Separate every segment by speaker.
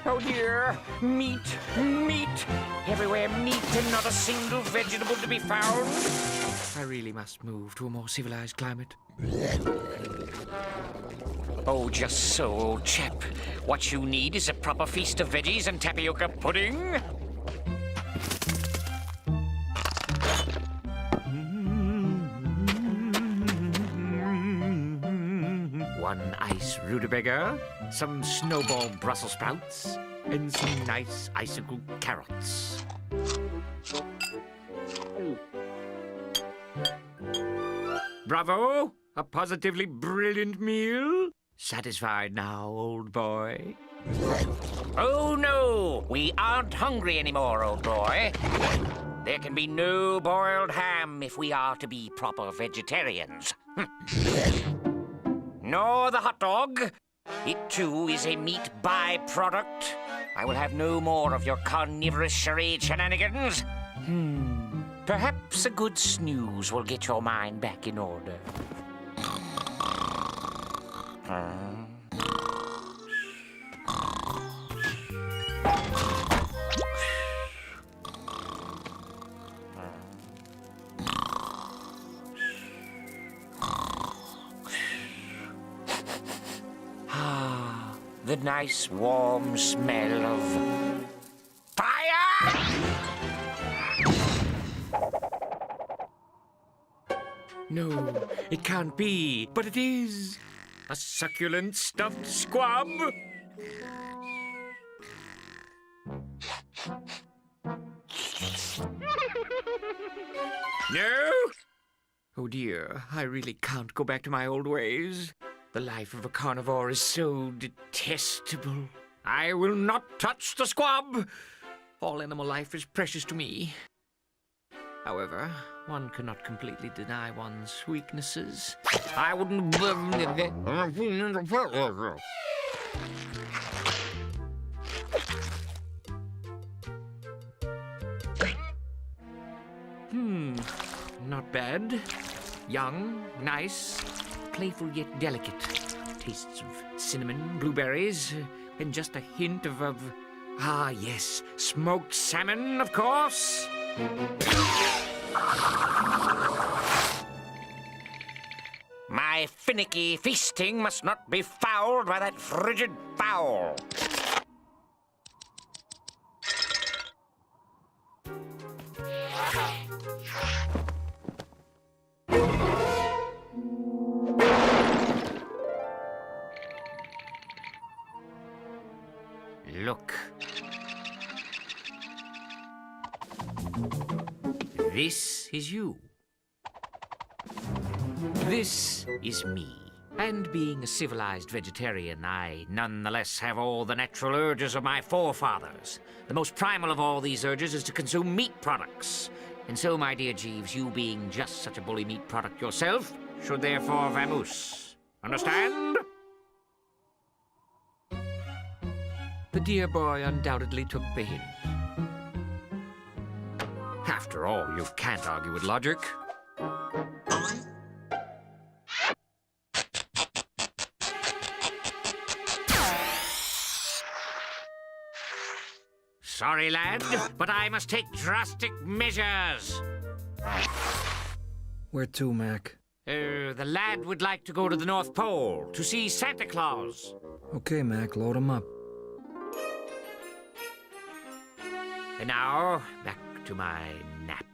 Speaker 1: Oh dear, meat, meat. Everywhere meat and not a single vegetable to be found. I really must move to a more civilized climate. Oh, just so, old chap. What you need is a proper feast of veggies and tapioca pudding. One ice rutabaga, some snowball Brussels sprouts, and some nice icicle carrots. Bravo! A positively brilliant meal. Satisfied now, old boy? Oh, no! We aren't hungry anymore, old boy. There can be no boiled ham if we are to be proper vegetarians. Nor the hot dog. It, too, is a meat byproduct. I will have no more of your carnivorous charade shenanigans. Perhaps a good snooze will get your mind back in order. The nice warm smell of fire! No, it can't be, but it is. A succulent stuffed squab. No? Oh dear, I really can't go back to my old ways. The life of a carnivore is so detestable. I will not touch the squab. All animal life is precious to me. However, one cannot completely deny one's weaknesses. I wouldn't... Not bad. Young, nice, playful yet delicate. Tastes of cinnamon, blueberries, and just a hint of... Ah, yes, smoked salmon, of course. My finicky feasting must not be fouled by that frigid fowl. Look. This is you. This is me. And being a civilized vegetarian, I nonetheless have all the natural urges of my forefathers. The most primal of all these urges is to consume meat products. And so, my dear Jeeves, you being just such a bully meat product yourself, should therefore vamoose. Understand? The dear boy undoubtedly took the hint. After all, you can't argue with logic. Sorry, lad, but I must take drastic measures.
Speaker 2: Where to, Mac?
Speaker 1: The lad would like to go to the North Pole to see Santa Claus.
Speaker 2: Okay, Mac, load him up.
Speaker 1: And now, back to my nap.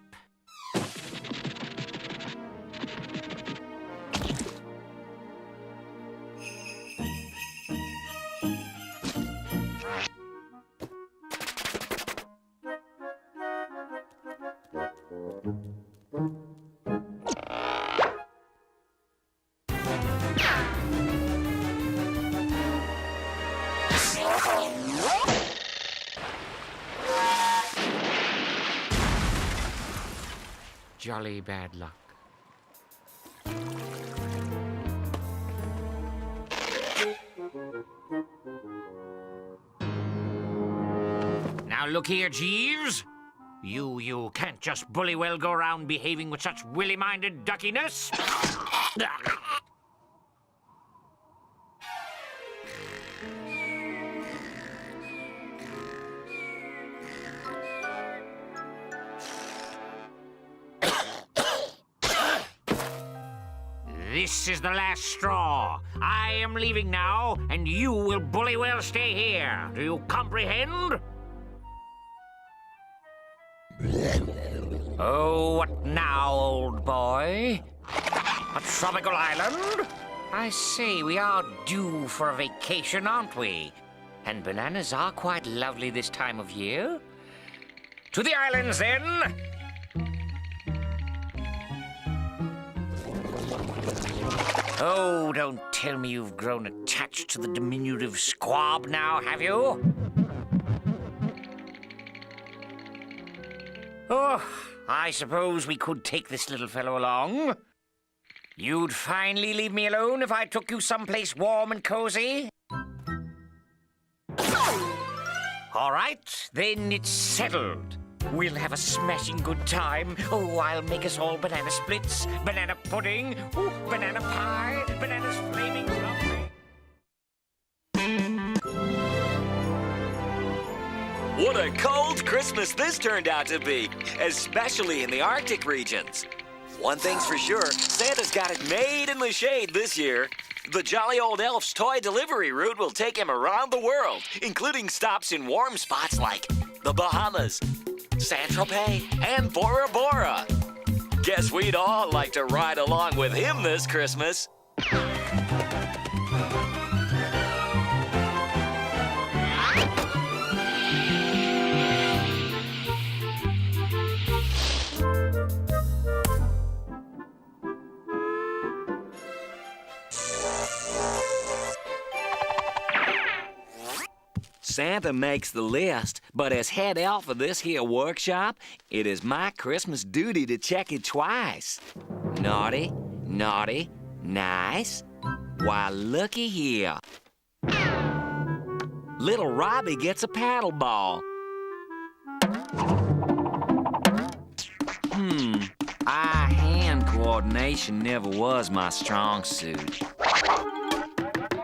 Speaker 1: Jolly bad luck. Now look here, Jeeves. You can't just bully well go around behaving with such willy-minded duckiness. This is the last straw. I am leaving now, and you will bully well stay here. Do you comprehend? Oh, what now, old boy? A tropical island? I say, we are due for a vacation, aren't we? And bananas are quite lovely this time of year. To the islands, then! Oh, don't tell me you've grown attached to the diminutive squab now, have you? Oh, I suppose we could take this little fellow along. You'd finally leave me alone if I took you someplace warm and cozy? All right, then it's settled. We'll have a smashing good time. Oh, I'll make us all banana splits, banana pudding, ooh, banana pie, bananas flaming lovely.
Speaker 3: What a cold Christmas this turned out to be, especially in the Arctic regions. One thing's for sure, Santa's got it made in the shade this year. The jolly old elf's toy delivery route will take him around the world, including stops in warm spots like the Bahamas, Saint-Tropez, and Bora Bora. Guess we'd all like to ride along with him this Christmas. Santa makes the list, but as head elf of this here workshop, it is my Christmas duty to check it twice. Naughty, naughty, nice. Why, looky here. Little Robbie gets a paddle ball. Eye-hand coordination never was my strong suit.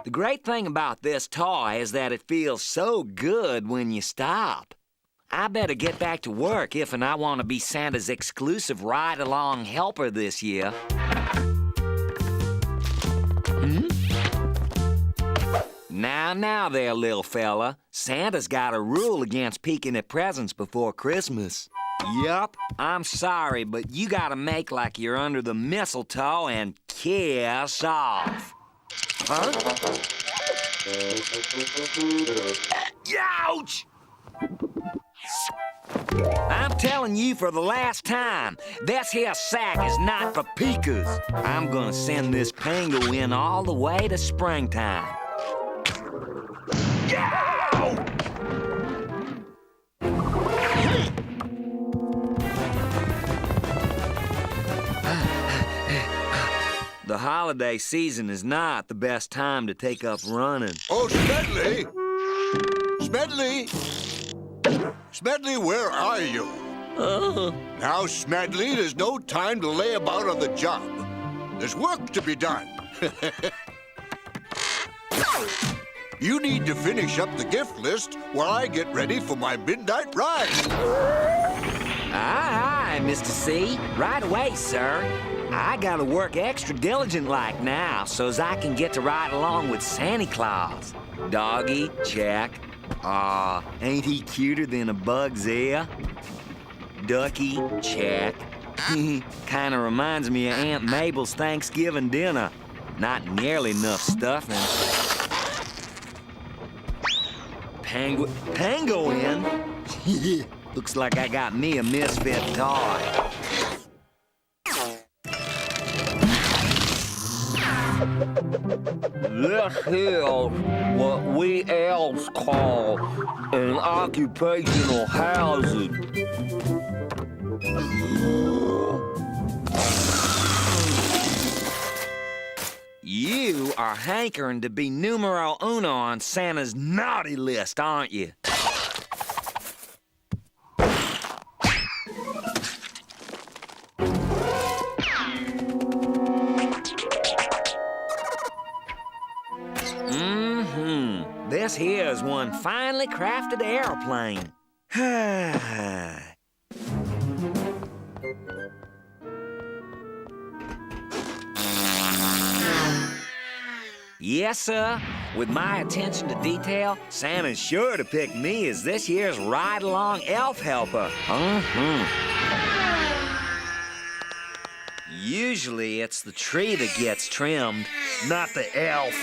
Speaker 3: The great thing about this toy is that it feels so good when you stop. I better get back to work if and I want to be Santa's exclusive ride-along helper this year. Now there, little fella. Santa's got a rule against peeking at presents before Christmas. Yup, I'm sorry, but you gotta make like you're under the mistletoe and kiss off. Huh? Ouch! I'm telling you for the last time, this here sack is not for peekers. I'm gonna send this penguin all the way to springtime. Yow! The holiday season is not the best time to take up running.
Speaker 4: Oh, Smedley! Smedley! Smedley, where are you? Now, Smedley, there's no time to lay about on the job. There's work to be done. You need to finish up the gift list while I get ready for my midnight ride.
Speaker 3: Aye, Mr. C. Right away, sir. I gotta work extra diligent like now so's I can get to ride along with Santa Claus. Doggy, check. Aw, ain't he cuter than a bug's ear? Ducky, check. Kinda reminds me of Aunt Mabel's Thanksgiving dinner. Not nearly enough stuffing. Penguin? Looks like I got me a misfit toy. This is what we elves call an occupational hazard. You are hankering to be numero uno on Santa's naughty list, aren't you? was one finely crafted airplane. Yes, sir. With my attention to detail, Santa's sure to pick me as this year's ride-along elf helper. Usually, it's the tree that gets trimmed, not the elf.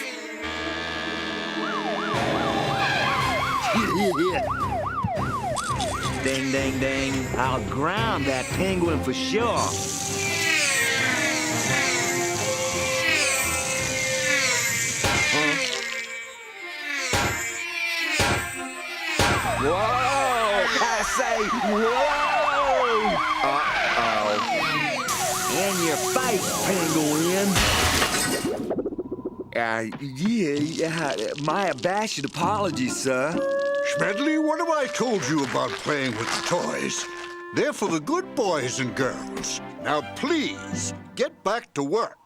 Speaker 3: Ding, ding, ding. I'll ground that penguin for sure. Whoa! I say, whoa! Uh-oh. In your face, penguin. My abashed apologies, sir.
Speaker 4: Smedley, what have I told you about playing with the toys? They're for the good boys and girls. Now, please, get back to work.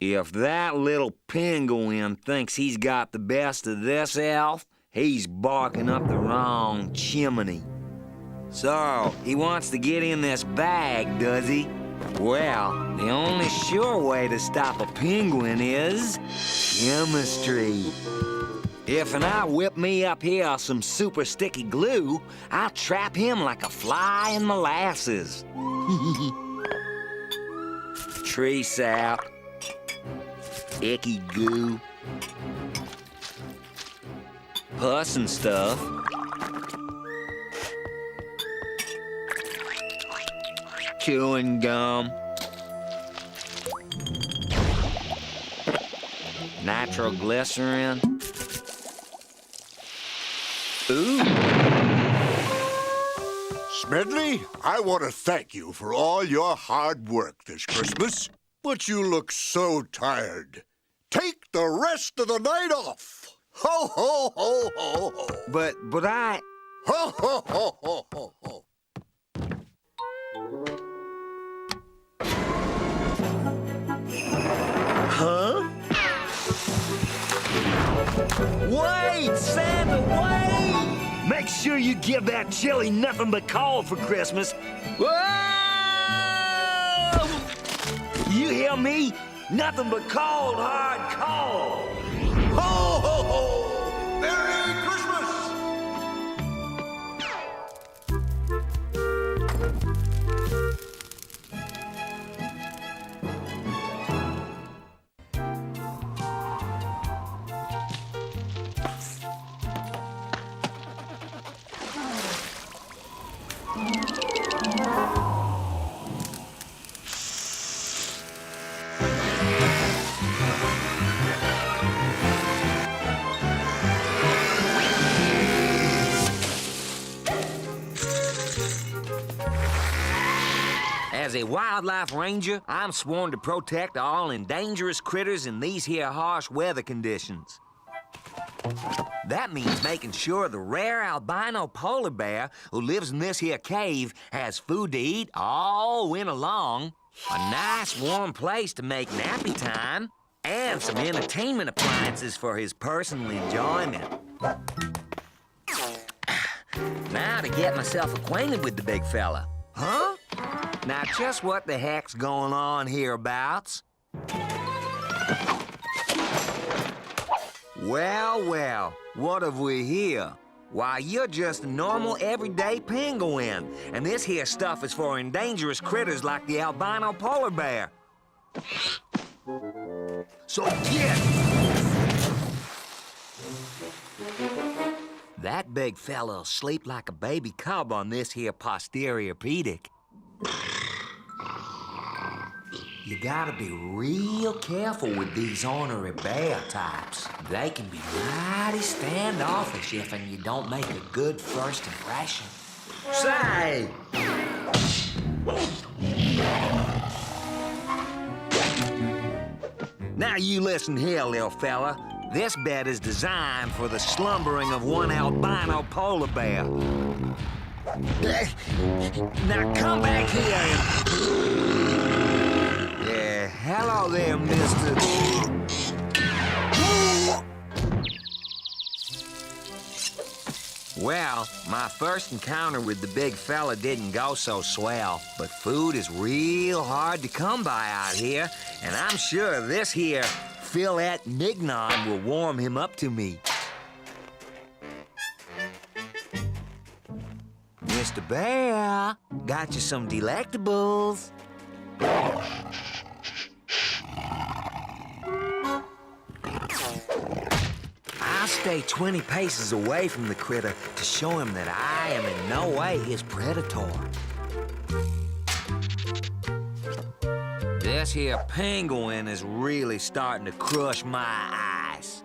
Speaker 3: If that little penguin thinks he's got the best of this elf, he's barking up the wrong chimney. So, he wants to get in this bag, does he? Well, the only sure way to stop a penguin is chemistry. If and I whip me up here some super sticky glue, I'll trap him like a fly in molasses. Tree sap, icky goo, pus and stuff. Chewing gum. Nitroglycerin. Ooh.
Speaker 4: Smedley, I want to thank you for all your hard work this Christmas, but you look so tired. Take the rest of the night off. Ho, ho, ho, ho, ho.
Speaker 3: But I...
Speaker 4: Ho, ho, ho, ho, ho, ho.
Speaker 3: Huh? Wait, Santa, wait! Make sure you give that Chilly nothing but cold for Christmas. Whoa! You hear me? Nothing but cold, hard cold.
Speaker 4: Ho, ho, ho! Merry Christmas!
Speaker 3: As a wildlife ranger, I'm sworn to protect all endangerous critters in these here harsh weather conditions. That means making sure the rare albino polar bear who lives in this here cave has food to eat all winter long, a nice warm place to make nappy time, and some entertainment appliances for his personal enjoyment. Now to get myself acquainted with the big fella. Huh? Now, just what the heck's going on hereabouts? Well, well, what have we here? Why, you're just a normal, everyday penguin, and this here stuff is for endangerous critters like the albino polar bear. So get! That big fella'll sleep like a baby cub on this here posterior pedic. You gotta be real careful with these ornery bear types. They can be mighty standoffish if and you don't make a good first impression. Say! Now you listen here, little fella. This bed is designed for the slumbering of one albino polar bear. Now come back here and... Yeah, hello there, mister.
Speaker 5: Well, my first encounter with the big fella didn't go so swell, but food is real hard to come by out here, and I'm sure this here filet mignon will warm him up to me. Mr. Bear, got you some delectables. I'll stay 20 paces away from the critter to show him that I am in no way his predator. This here penguin is really starting to crush my eyes.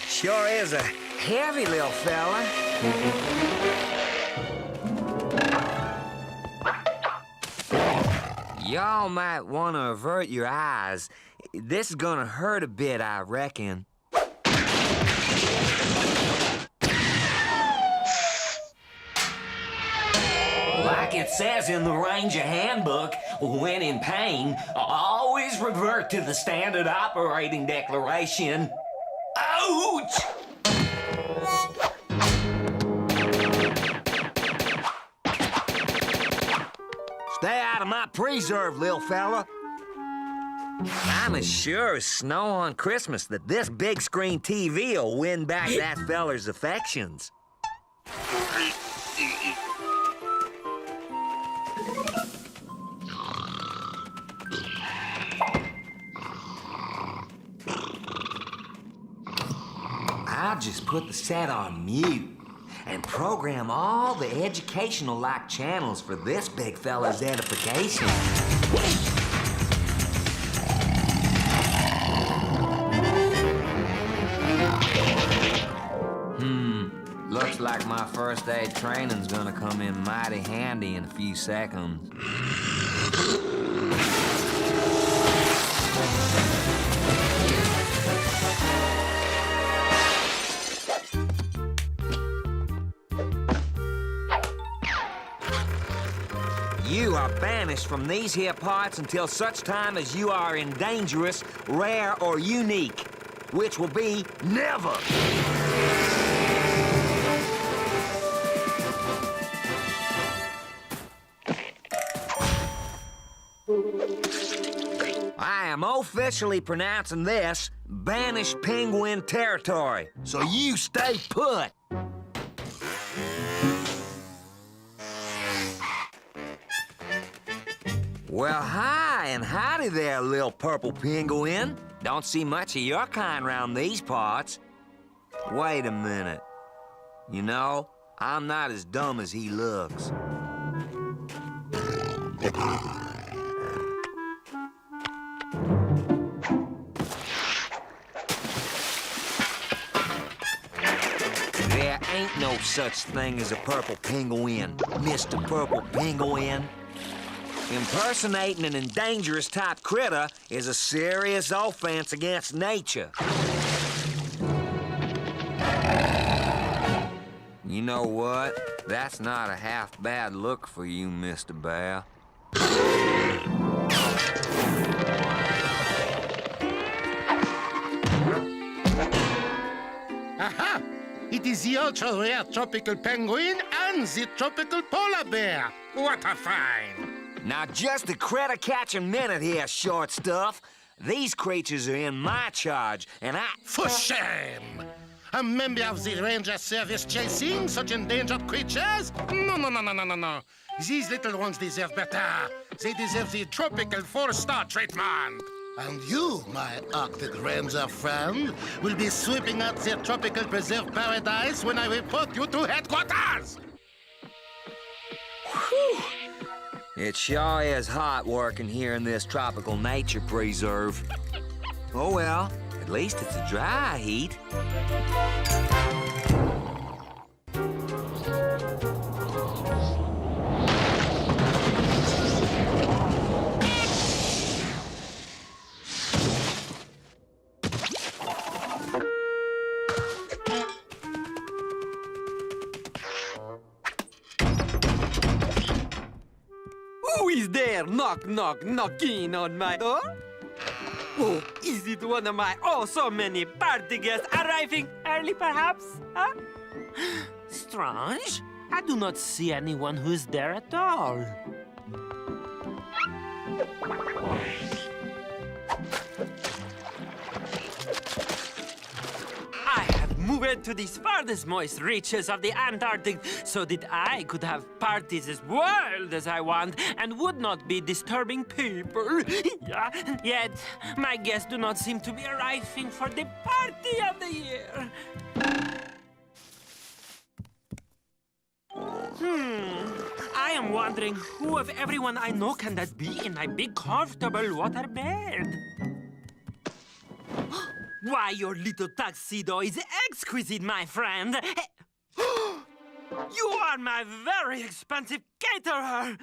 Speaker 5: Sure is a heavy little fella. Y'all might want to avert your eyes. This is gonna hurt a bit, I reckon. Like it says in the Ranger Handbook, when in pain, always revert to the standard operating declaration. Ouch! Stay out of my preserve, little fella. I'm as sure as snow on Christmas that this big screen TV will win back that feller's affections. I'll just put the set on mute and program all the educational-like channels for this big fella's edification. Looks like my first aid training's gonna come in mighty handy in a few seconds. You are banished from these here parts until such time as you are in dangerous, rare, or unique, which will be never. I am officially pronouncing this banished penguin territory, so you stay put. Well, hi and howdy there, little purple penguin. Don't see much of your kind round these parts. Wait a minute. You know, I'm not as dumb as he looks. There ain't no such thing as a purple penguin, Mr. Purple Penguin. Impersonating an endangerous type critter is a serious offense against nature. You know what? That's not a half bad look for you, Mr. Bear.
Speaker 6: Aha! It is the ultra-rare tropical penguin and the tropical polar bear. What a find!
Speaker 5: Now, just a critter-catching minute here, short stuff. These creatures are in my charge, and
Speaker 6: For shame! A member of the Ranger Service chasing such endangered creatures? No. These little ones deserve better. They deserve the tropical 4-star treatment. And you, my Arctic Ranger friend, will be sweeping out their tropical preserve paradise when I report you to headquarters!
Speaker 5: Whew. It sure is hot working here in this tropical nature preserve. Oh well, at least it's a dry heat.
Speaker 7: Who is there knocking on my door? Oh, is it one of my so many party guests arriving early, perhaps? Huh? Strange. I do not see anyone who's there at all. I have moved to these farthest moist reaches of the Antarctic so that I could have parties as wild as I want and would not be disturbing people. Yet, my guests do not seem to be arriving for the party of the year. I am wondering who of everyone I know can that be in my big comfortable water bed? Why, your little tuxedo is exquisite, my friend. You are my very expensive caterer.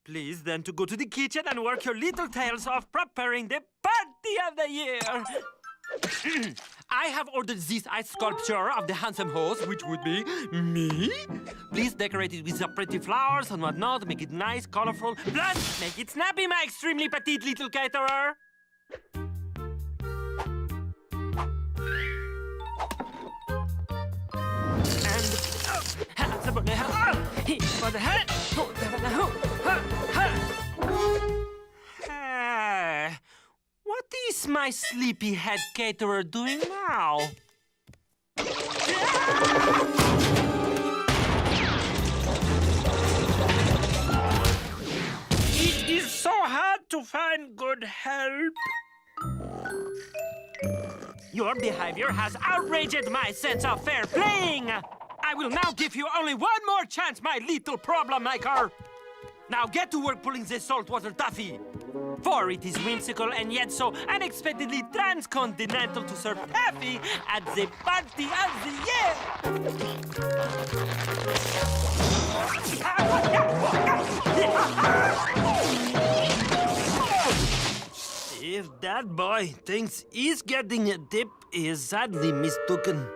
Speaker 7: Please then to go to the kitchen and work your little tails off preparing the party of the year. I have ordered this ice sculpture of the handsome host, which would be me. Please decorate it with some pretty flowers and whatnot. Make it nice, colorful. Plus, make it snappy, my extremely petite little caterer. What is my sleepyhead caterer doing now? It is so hard to find good help. Your behavior has outraged my sense of fair playing. I will now give you only one more chance, my little problem maker. Now get to work pulling this saltwater taffy. For it is whimsical and yet so unexpectedly transcontinental to serve taffy at the party of the year. If that boy thinks he's getting a dip, he is sadly mistaken.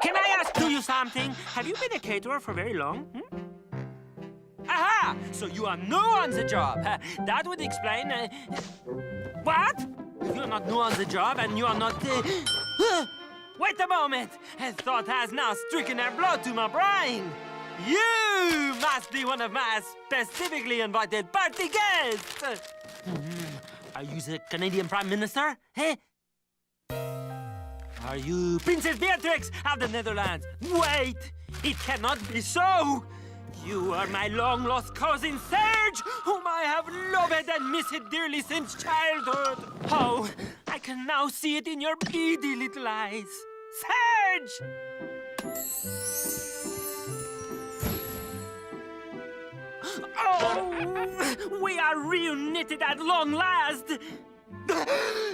Speaker 7: Can I ask you something? Have you been a caterer for very long? Aha! So you are new on the job. That would explain... What? If you're not new on the job and you are not... Wait a moment! A thought has now stricken a blow to my brain. You must be one of my specifically invited party guests. Are you the Canadian Prime Minister? Hey? Are you Princess Beatrix of the Netherlands? Wait! It cannot be so! You are my long-lost cousin, Serge, whom I have loved and missed dearly since childhood. Oh, I can now see it in your beady little eyes. Serge! Oh, we are reunited at long last.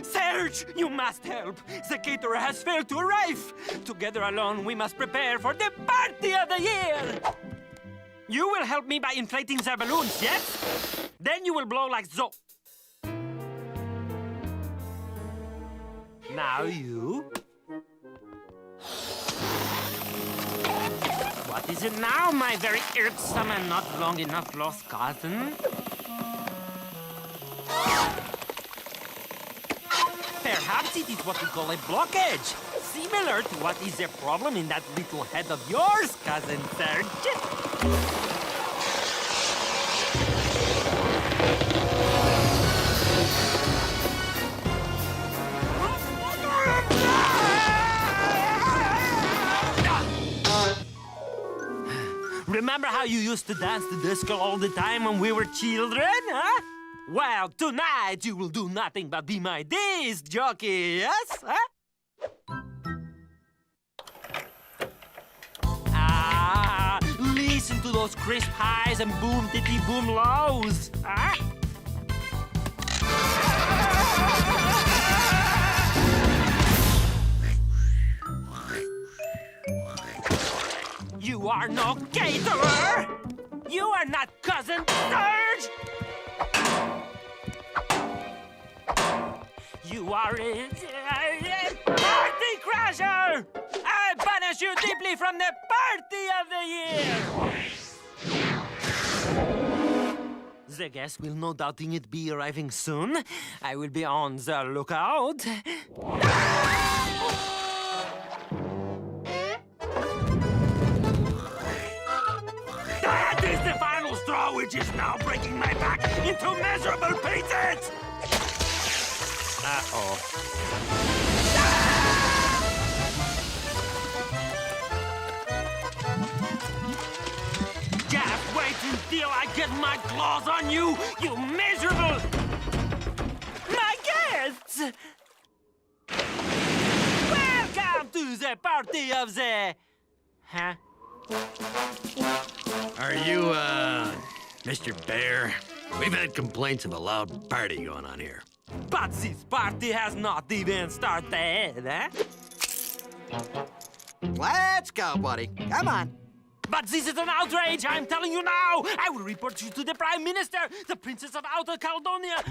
Speaker 7: Serge, you must help. The caterer has failed to arrive. Together alone, we must prepare for the party of the year. You will help me by inflating the balloons, yes? Then you will blow like so. Now you. What is it now, my very irksome and not long enough lost cousin? Perhaps it is what we call a blockage. Similar to what is the problem in that little head of yours, Cousin Serge. Remember how you used to dance the disco all the time when we were children, huh? Well, tonight you will do nothing but be my disc jockey, yes? Huh? Listen to those crisp highs and boom titty boom lows, huh? You are no caterer! You are not Cousin Serge! You are a party crasher! I banish you deeply from the party of the year! The guests will no doubting it be arriving soon. I will be on the lookout. That is the final straw, which is now breaking my back into miserable pieces! Uh-oh. Just wait until I get my claws on you, you miserable... My guests! Welcome to the party of the... Huh?
Speaker 8: Are you, Mr. Bear? We've had complaints of a loud party going on here.
Speaker 7: But this party has not even started, eh?
Speaker 9: Let's go, buddy. Come on.
Speaker 7: But this is an outrage, I'm telling you now! I will report you to the Prime Minister, the Princess of Outer Caledonia.